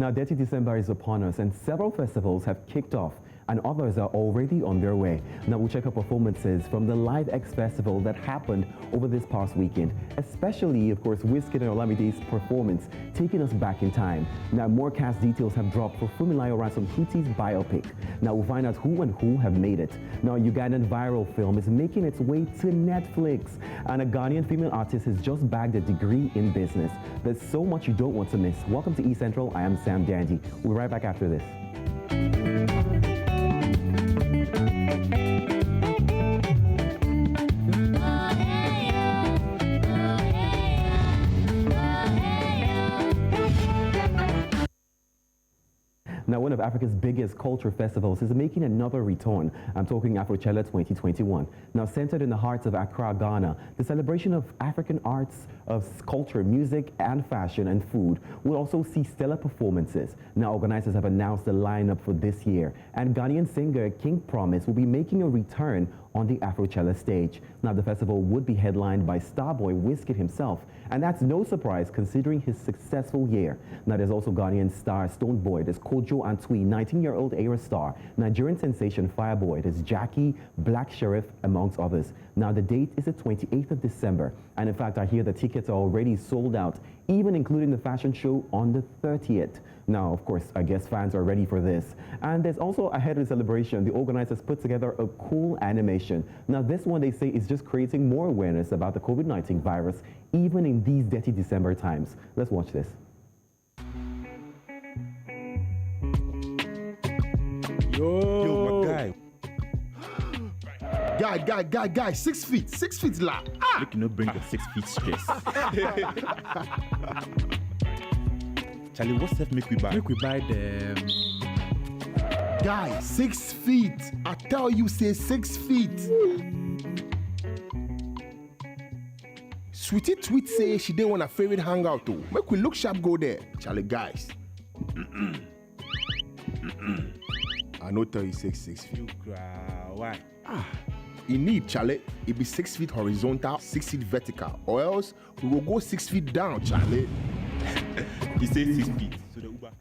Now, Dirty December is upon us, and several festivals have kicked off, and others are already on their way. Now, we'll check out performances from the Live X Festival that happened over this past weekend, especially, of course, WIZKID and Olamide's performance, taking us back in time. Now, more cast details have dropped for Fumilayo Ransom KUTI's biopic. Now, we'll find out who and who have made it. Now, a Ugandan viral film is making its way to Netflix, and a Ghanaian female artist has just bagged a degree in business. There's so much you don't want to miss. Welcome to eCentral. I am Sammdandy. We'll be right back after this. Now, one of Africa's biggest culture festivals is making another return. I'm talking Afrochella 2021. Now, centered in the heart of Accra, Ghana, the celebration of African arts, of culture, music, and fashion and food will also see stellar performances. Now, organizers have announced the lineup for this year, and Ghanaian singer King Promise will be making a return on the Afrochella stage. Now, the festival would be headlined by starboy WIZKID himself, and that's no surprise considering his successful year. Now, there's also Ghanaian star Stonebwoy, there's Kojo Antwi, 19-year-old Era star, Nigerian sensation Fireboy, there's Jackie, Black Sheriff, amongst others. Now, the date is the 28th of December, and in fact, I hear the tickets are already sold out, even including the fashion show on the 30th. Now, of course, I guess fans are ready for this. And there's also, ahead of the celebration, the organizers put together a cool animation. Now, this one, they say, is just creating more awareness about the COVID-19 virus, even in these dirty December times. Let's watch this. Yo, my guy. Guy, 6 feet, 6 feet la. Ah! Look, you know, bring the 6 feet stress. Charlie, what's that make we buy? Make we buy the... Guy, 6 feet. I tell you, say 6 feet. Sweetie Tweet say she didn't want a favorite hangout too. Make we look sharp go there. Charlie, guys. I know 36 feet. Why? You need, Charlie, it be 6 feet horizontal, 6 feet vertical, or else we will go 6 feet down, Charlie. He said 6 feet. So the Uber.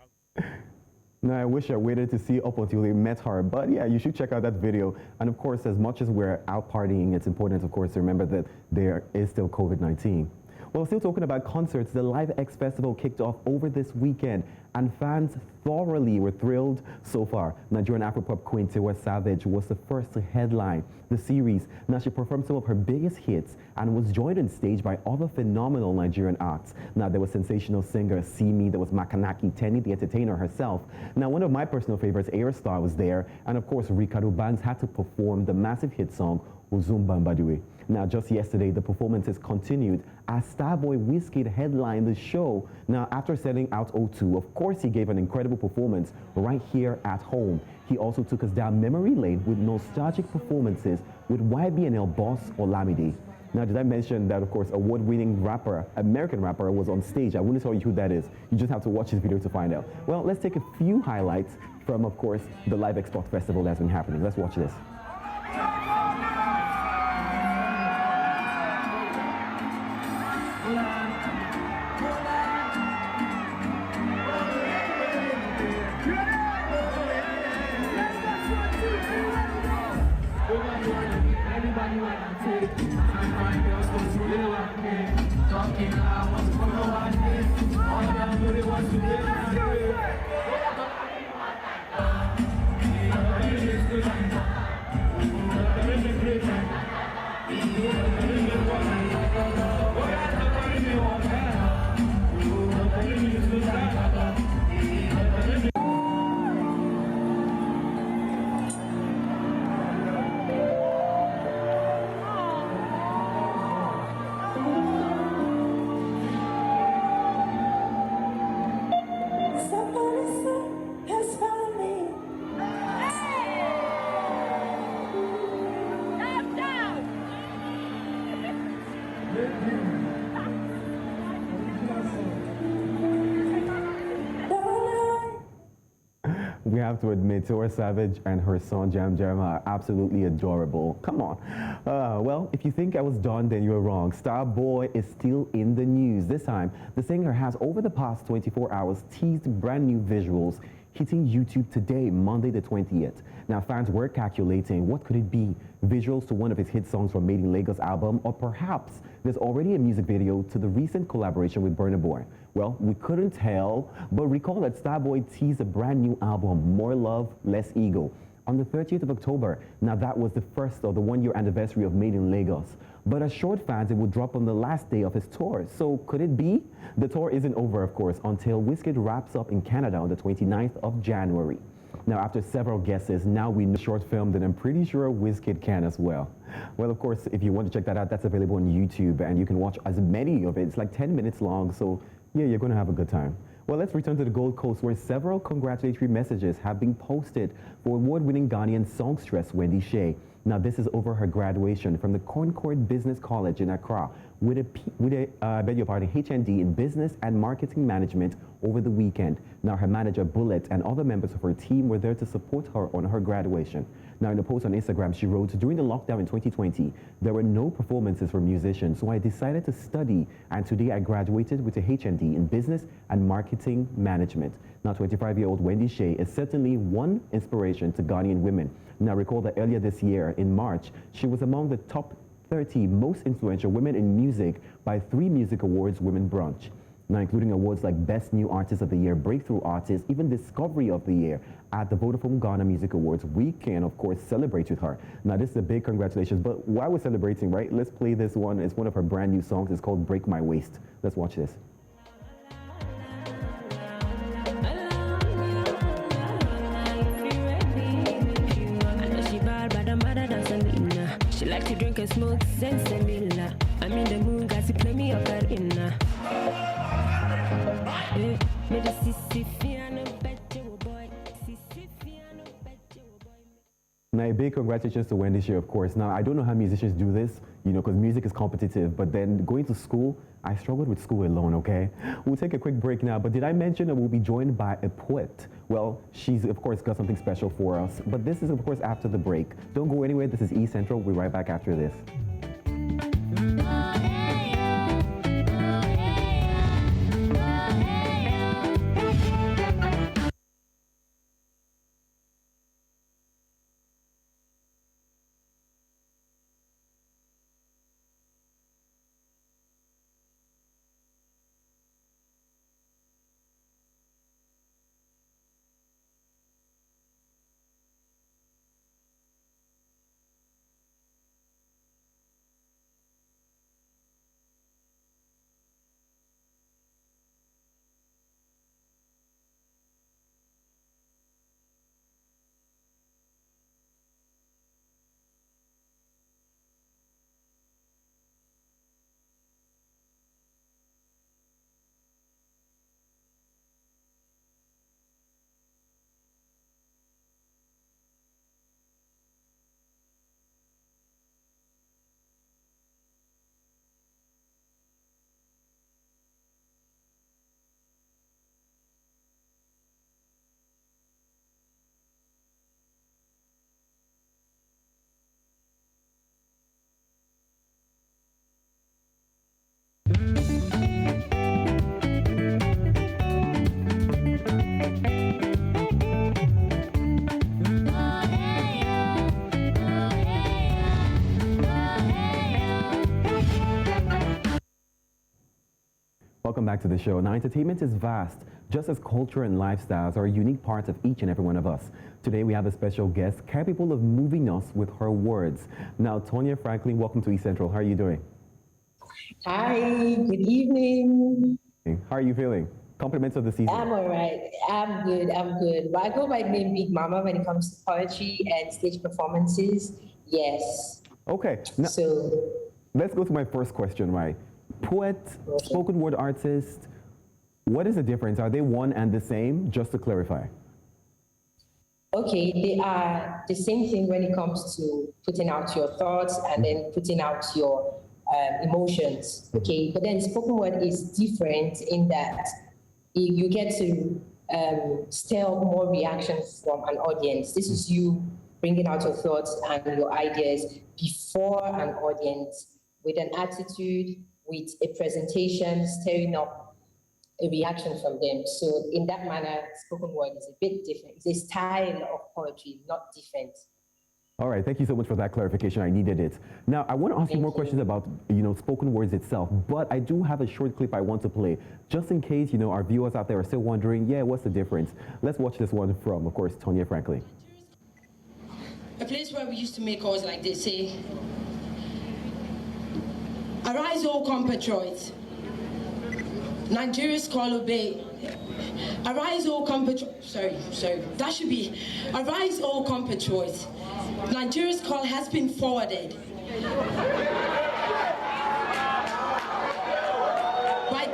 Now, I wish I waited to see up until they met her, but yeah, you should check out that video. And of course, as much as we're out partying, it's important, of course, to remember that there is still COVID-19. Well, still talking about concerts, the Live X Festival kicked off over this weekend, and fans thoroughly were thrilled so far. Nigerian Afropop queen TIWA Savage was the first to headline the series. Now, she performed some of her biggest hits and was joined on stage by other phenomenal Nigerian acts. Now, there was sensational singer Simi, there was Makanaki, Tenny the Entertainer herself. Now, one of my personal favorites, Aerstar, was there, and of course, Ricardo Banks had to perform the massive hit song, Uzumbambadiwe. Now, just yesterday, the performances continued as starboy WIZKID headlined the show. Now, after selling out O2, of course, he gave an incredible performance right here at home. He also took us down memory lane with nostalgic performances with YBNL boss Olamide. Now, did I mention that, of course, award-winning rapper, American rapper, was on stage? I wouldn't tell you who that is. You just have to watch his video to find out. Well, let's take a few highlights from, of course, the Live Export Festival that's been happening. Let's watch this. we have to admit, Tiwa Savage and her son Jam Jam are absolutely adorable. Come on. Well, if you think I was done, then you're wrong. Starboy is still in the news. This time, the singer has, over the past 24 hours, teased brand new visuals hitting YouTube today, Monday the 20th. Now, fans were calculating, what could it be? Visuals to one of his hit songs from Made in Lagos album, or perhaps there's already a music video to the recent collaboration with Burna Boy. Well, we couldn't tell, but recall that Starboy teased a brand new album, More Love, Less Ego, on the 30th of October. Now, that was the first of the one-year anniversary of Made in Lagos. But assured fans it would drop on the last day of his tour. So could it be? The tour isn't over, of course, until WIZKID wraps up in Canada on the 29th of January. Now, after several guesses, now we know short filmed, and I'm pretty sure WIZKID can as well. Well, of course, if you want to check that out, that's available on YouTube, and you can watch as many of it. It's like 10 minutes long, so yeah, you're going to have a good time. Well, let's return to the Gold Coast, where several congratulatory messages have been posted for award-winning Ghanaian songstress Wendy Shay. Now, this is over her graduation from the Concord Business College in Accra with a HND in Business and Marketing Management over the weekend. Now, her manager, Bullet, and other members of her team were there to support her on her graduation. Now, in a post on Instagram, she wrote, during the lockdown in 2020, there were no performances for musicians, so I decided to study, and today I graduated with a HND in Business and Marketing Management. Now, 25-year-old Wendy Shay is certainly one inspiration to Ghanaian women. Now, recall that earlier this year, in March, she was among the top 30 most influential women in music by 3 Music Awards Women Brunch. Now, including awards like Best New Artist of the Year, Breakthrough Artist, even Discovery of the Year at the Vodafone Ghana Music Awards. We can, of course, celebrate with her. Now, this is a big congratulations, but while we're celebrating, right, let's play this one. It's one of her brand new songs. It's called Break My Waist. Let's watch this. She like to drink and smoke sensimilla. I'm in the mood, guys, to play me up that inna. Now, a big congratulations to Wendy Shay, of course. Now, I don't know how musicians do this, you know, because music is competitive, but then going to school, I struggled with school alone, okay? We'll take a quick break now, but did I mention that we'll be joined by a poet? Well, she's, of course, got something special for us, but this is, of course, after the break. Don't go anywhere. This is eCentral. We'll be right back after this. Welcome back to the show. Now, entertainment is vast, just as culture and lifestyles are unique parts of each and every one of us. Today, we have a special guest capable of moving us with her words. Now, TONYE Franklin, welcome to eCentral. How are you doing? Hi, good evening. How are you feeling? Compliments of the season. I'm all right. I'm good. But I go by the name Big Mama when it comes to poetry and stage performances. Yes. Okay. Now, so let's go to my first question, right? Poet, okay. Spoken word artist, what is the difference? Are they one and the same? Just to clarify. Okay, they are the same thing when it comes to putting out your thoughts and then putting out your emotions. Okay, but then spoken word is different in that you get to stir up more reactions from an audience. This is you bringing out your thoughts and your ideas before an audience with an attitude, with a presentation, stirring up a reaction from them. So in that manner, spoken word is a bit different. It's a style of poetry, not different. All right, thank you so much for that clarification. I needed it. Now, I want to ask you more questions about, spoken words itself, but I do have a short clip I want to play, just in case, our viewers out there are still wondering, yeah, what's the difference? Let's watch this one from, of course, TONYE Franklin. A place where we used to make calls like this, say, arise, O compatriots, Nigeria's call obey. Arise, O compatriots, sorry, that should be, arise, O compatriots, Nigeria's call has been forwarded. By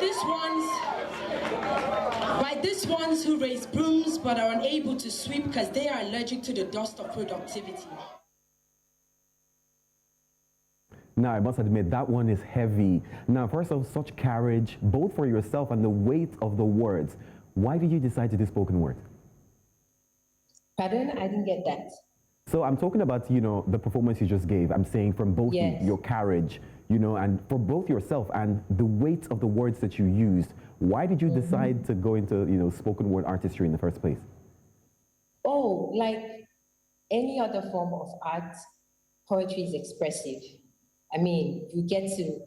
these ones who raise brooms but are unable to sweep because they are allergic to the dust of productivity. Now, I must admit, that one is heavy. Now, first of such courage, both for yourself and the weight of the words, why did you decide to do spoken word? Pardon? I didn't get that. So I'm talking about, the performance you just gave. I'm saying from both Yes. your courage, and for both yourself and the weight of the words that you used. Why did you decide to go into, spoken word artistry in the first place? Oh, like any other form of art, poetry is expressive. I mean, you get to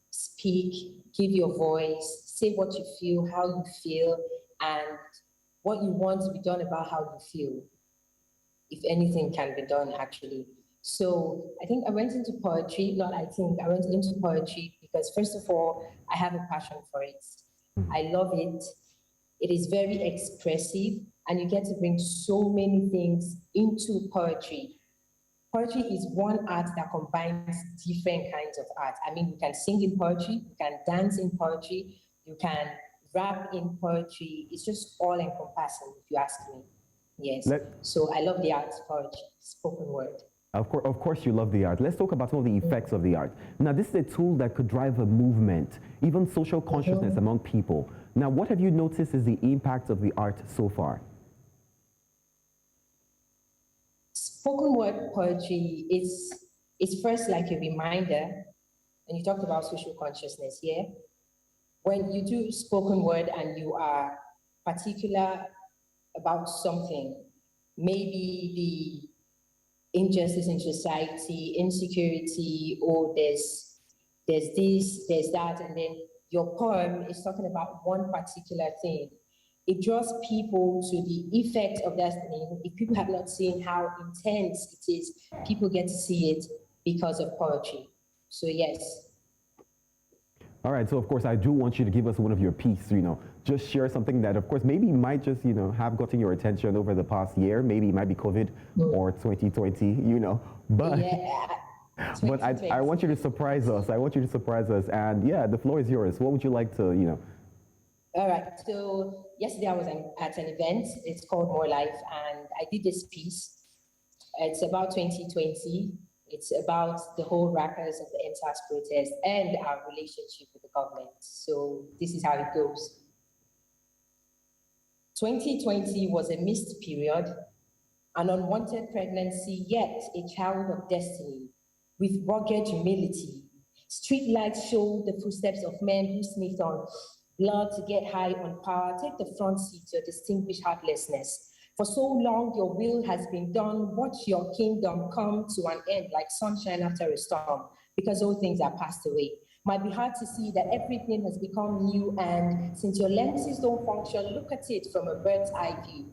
speak, give your voice, say what you feel, how you feel, and what you want to be done about how you feel. If anything can be done, actually. So I think I went into poetry, I went into poetry because first of all, I have a passion for it. I love it. It is very expressive and you get to bring so many things into poetry. Poetry is one art that combines different kinds of art. I mean, you can sing in poetry, you can dance in poetry, you can rap in poetry. It's just all encompassing, if you ask me. Yes. So I love the art of poetry, spoken word. Of course you love the art. Let's talk about some of the effects of the art. Now, this is a tool that could drive a movement, even social consciousness among people. Now, what have you noticed is the impact of the art so far? Spoken word poetry is first like a reminder, and you talked about social consciousness here. When you do spoken word and you are particular about something, maybe the injustice in society, insecurity, or there's this, there's that, and then your poem is talking about one particular thing. It draws people to the effect of that thing. If people have not seen how intense it is, people get to see it because of poetry. So yes. All right, so of course I do want you to give us one of your pieces, just share something that of course maybe might just, have gotten your attention over the past year. Maybe it might be COVID or 2020, but, yeah, but I want you to surprise us. And yeah, the floor is yours. What would you like to, All right, so yesterday I was at an event. It's called More Life, and I did this piece. It's about 2020. It's about the whole rappers of the NSAS protest and our relationship with the government. So this is how it goes. 2020 was a missed period, an unwanted pregnancy, yet a child of destiny, with rugged humility. Streetlights show the footsteps of men who sniffed on blood to get high on power. Take the front seat to distinguish heartlessness. For so long, your will has been done. Watch your kingdom come to an end like sunshine after a storm, because all things are passed away. Might be hard to see that everything has become new, and since your lenses don't function, look at it from a bird's eye view.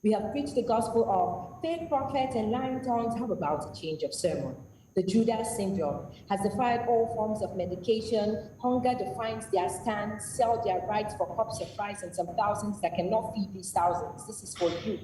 We have preached the gospel of fake prophets and lying tongues. How about a change of sermon? The Judas syndrome has defied all forms of medication. Hunger defines their stand, sell their rights for cups of rice and some thousands that cannot feed these thousands. This is for you.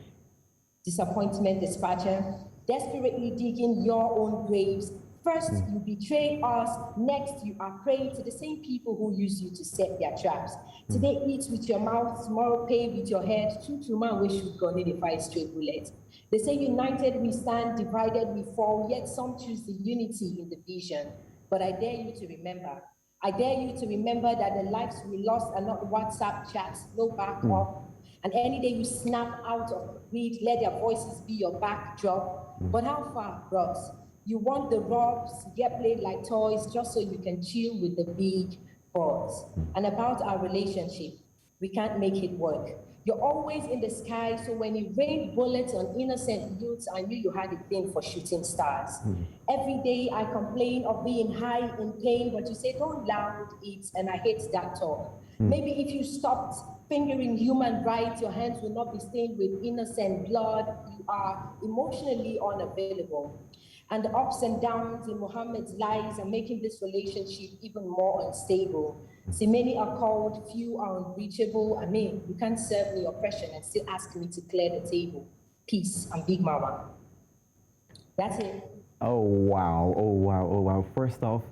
Disappointment dispatcher, desperately digging your own graves. First, you betray us. Next, you are prey to the same people who use you to set their traps. Today, eat with your mouth. Tomorrow, pay with your head. True man, we should go need a 5 straight bullets. They say united we stand, divided we fall, yet some choose the unity in the vision. But I dare you to remember. I dare you to remember that the lives we lost are not WhatsApp chats, no backup. And any day you snap out of it, let their voices be your backdrop. But how far, bros? You want the robs, get played like toys just so you can chill with the big boys. And about our relationship, we can't make it work. You're always in the sky, so when you rain bullets on innocent youths, I knew you had a thing for shooting stars. Every day I complain of being high in pain, but you say, don't loud it, and I hate that talk. Maybe if you stopped fingering human rights, your hands will not be stained with innocent blood. You are emotionally unavailable. And the ups and downs in Muhammad's lives are making this relationship even more unstable. See, many are called, few are unreachable. I mean, you can't serve me oppression and still ask me to clear the table. Peace, I'm Big Mama. That's it. Oh, wow. Oh, wow. Oh, wow. First off,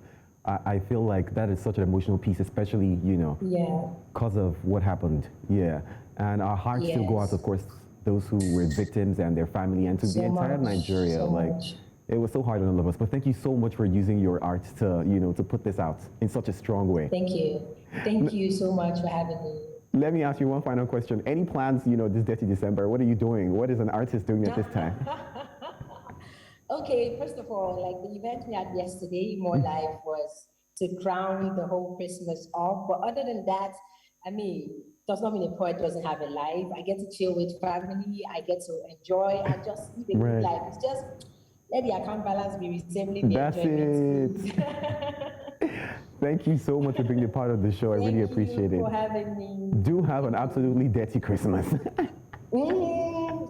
I feel like that is such an emotional piece, especially, you know, because of what happened. Yeah. And our hearts still go out, of course, those who were victims and their family, and to the entire Nigeria. It was so hard on all of us. But thank you so much for using your art to, you know, to put this out in such a strong way. Thank you. Thank you so much for having me. Let me ask you one final question. Any plans, you know, this Dirty December? What are you doing? What is an artist doing at this time? Okay, first of all, like the event we had yesterday, More Life, was to crown the whole Christmas off. But other than that, I mean, does not mean a poet doesn't have a life. I get to chill with family. I get to enjoy. I just live a good life. It's just, let the account balance be resembling the enjoyment. That's it. Thank you so much for being a part of the show. I really appreciate it. Thank you for having me. Do have an absolutely dirty Christmas.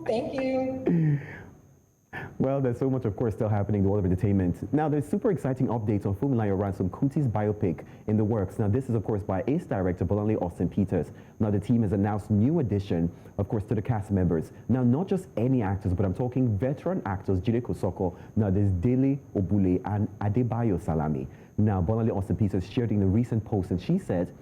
Thank you. Well, there's so much, of course, still happening in the world of entertainment. Now, there's super exciting updates on Funmilayo Ransom Kuti's biopic in the works. Now, this is, of course, by ace director Bolanle Austin Peters. Now, the team has announced new addition, of course, to the cast members. Now, not just any actors, but I'm talking veteran actors, JIDE KOSOKO. Now, there's Dele Obule and Adebayo Salami. Now, Bolanle Austin Peters shared in a recent post, and she said,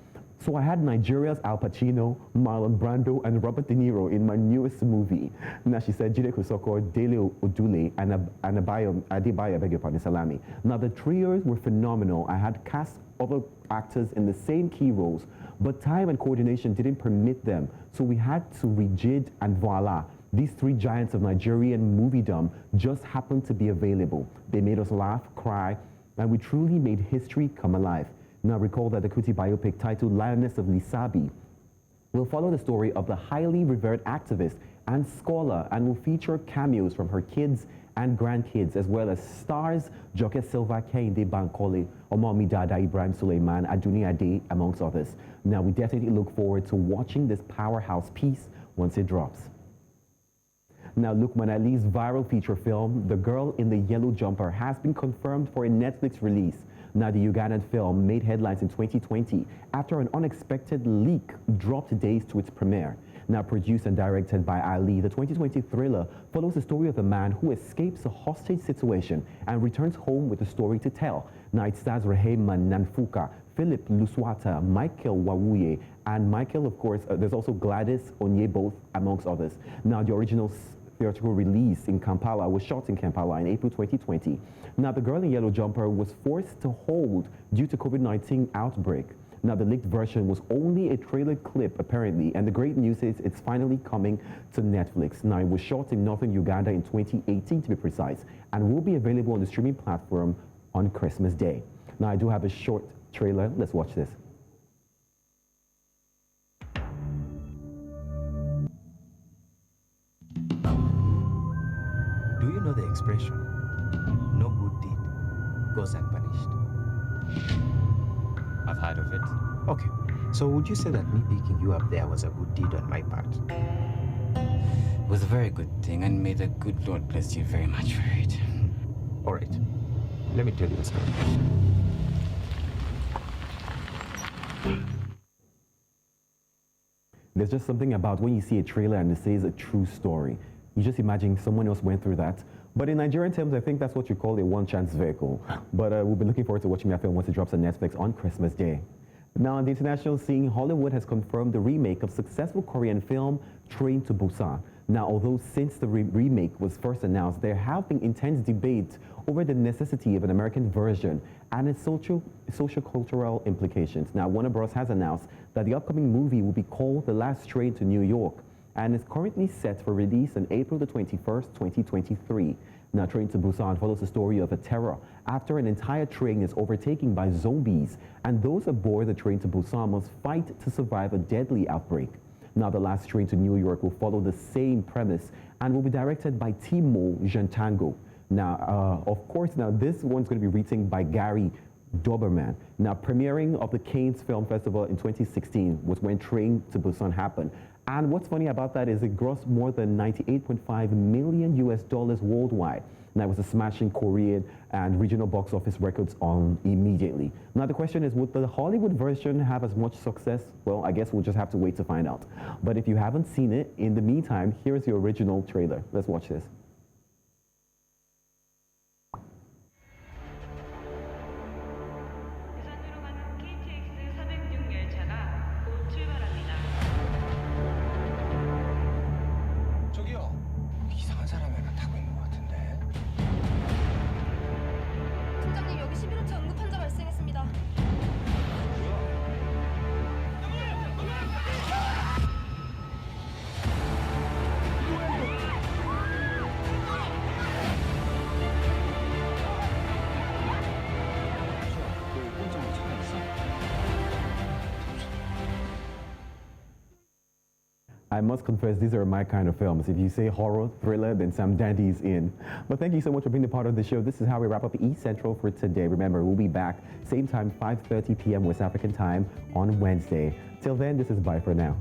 so I had Nigeria's Al Pacino, Marlon Brando, and Robert De Niro in my newest movie. Now, she said JIDE KOSOKO, Dele Odule, and Adebayo, beg your pardon, Salami. Now, the trios were phenomenal. I had cast other actors in the same key roles, but time and coordination didn't permit them. So we had to rejig, and voila. These three giants of Nigerian moviedom just happened to be available. They made us laugh, cry, and we truly made history come alive. Now, recall that the KUTI biopic titled Lioness of Lisabi will follow the story of the highly revered activist and scholar, and will feature cameos from her kids and grandkids, as well as stars Joke Silva, Kehinde Bankole, Omomi Dada, Ibrahim Suleiman, Aduni Ade, amongst others. Now, we definitely look forward to watching this powerhouse piece once it drops. Now, Lukman Ali's viral feature film, The Girl in the Yellow Jumper, has been confirmed for a Netflix release. Now, the Ugandan film made headlines in 2020 after an unexpected leak dropped days to its premiere. Now, produced and directed by Ali, the 2020 thriller follows the story of a man who escapes a hostage situation and returns home with a story to tell. Now, it stars Rehema Nanfuka, Philip Luswata, Michael Wawuye, and Michael, of course, there's also Gladys Onyebo, amongst others. Now, the original theatrical release in Kampala was shot in Kampala in April 2020. Now, The Girl in Yellow Jumper was forced to hold due to COVID-19 outbreak. Now, the leaked version was only a trailer clip, apparently, and the great news is it's finally coming to Netflix. Now, it was shot in northern Uganda in 2018, to be precise, and will be available on the streaming platform on Christmas Day. Now, I do have a short trailer. Let's watch this. Do you know the expression, no good deed goes unpunished? I've heard of it. Okay, so would you say that me picking you up there was a good deed on my part? It was a very good thing, and may the good Lord bless you very much for it. All right, let me tell you a story. There's just something about when you see a trailer and it says a true story. You just imagine someone else went through that. But in Nigerian terms, I think that's what you call a one-chance vehicle. But we'll be looking forward to watching that film once it drops on Netflix on Christmas Day. Now, on the international scene, Hollywood has confirmed the remake of successful Korean film Train to Busan. Now, although since the remake was first announced, there have been intense debates over the necessity of an American version and its social-cultural implications. Now, Warner Bros. Has announced that the upcoming movie will be called The Last Train to New York, and is currently set for release on April the 21st, 2023. Now, Train to Busan follows the story of a terror after an entire train is overtaken by zombies, and those aboard the Train to Busan must fight to survive a deadly outbreak. Now, the last Train to New York will follow the same premise and will be directed by Timo Jantango. Now, of course, this one's going to be written by Gary Doberman. Now, premiering of the Cannes Film Festival in 2016 was when Train to Busan happened. And what's funny about that is it grossed more than $98.5 million worldwide. Now, it was a smashing Korean and regional box office records on immediately. Now, the question is, would the Hollywood version have as much success? Well, I guess we'll just have to wait to find out. But if you haven't seen it, in the meantime, here is the original trailer. Let's watch this. I must confess, these are my kind of films. If you say horror, thriller, then Sammdandy's in. But thank you so much for being a part of the show. This is how we wrap up eCentral for today. Remember, we'll be back same time, 5:30 p.m. West African time on Wednesday. Till then, this is bye for now.